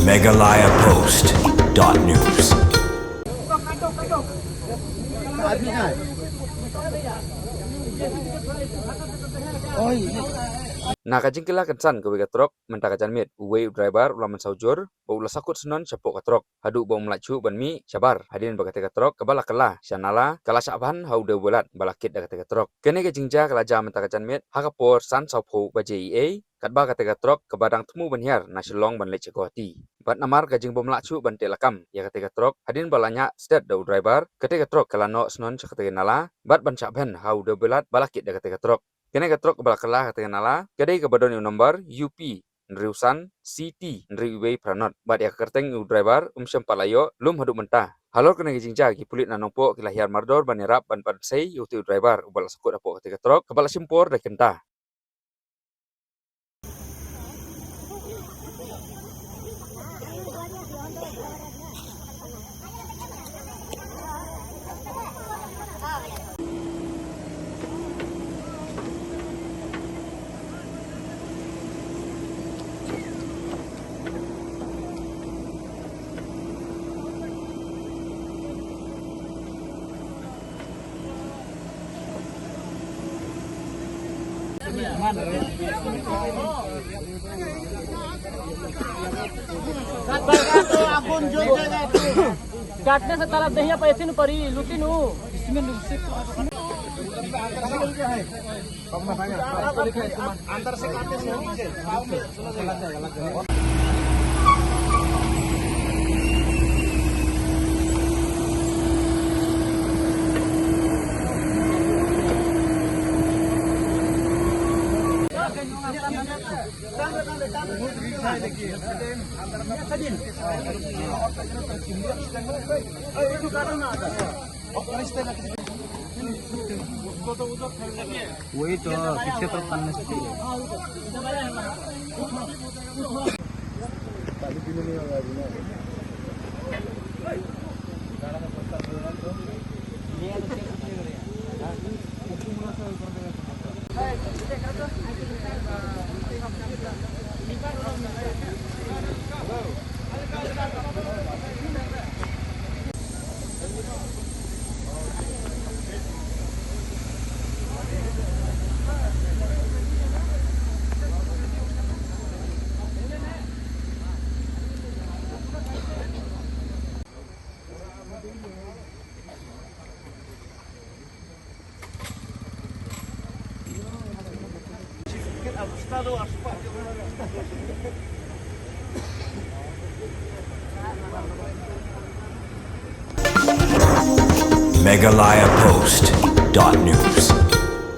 megalayapost.news. Nakajingkila kensan ke truk mentakajan mit uwe driver ulaman saujur baula sakut senon capok truk hadu bau melacu ban mi sabar hadin bagate truk kebala kala syanala kala saban hau de bulat balakit da truk kene ke jingja kala jam mentakajan mit hakapor san saupo ba JEA katba kate truk kebadang temu banhiar nasilong ban lece kohati bat namar kajing bau melacu ban telakam ya kate truk hadin balanya stet dau driver kate truk kala no senon sakate nala bat ban saban hau de bulat balakit da truk kene ke truk balakala kate nala kedai ke badon nomor UP Nriusan CT Nriwei Pranot bat ya kerteng driver palayo lum hadu mentah halor kena gijingja ki pulit nanongpo kilahiar mardor ban yarap ban pansei uti driver ubal sakut apo ketika truk kepala simpor da kentah काटने से तारा दहिया पैसे न परी लुटी नु इसमें अंदर से काटने से वही तो पीछे तरफ करने से megalayapost.news.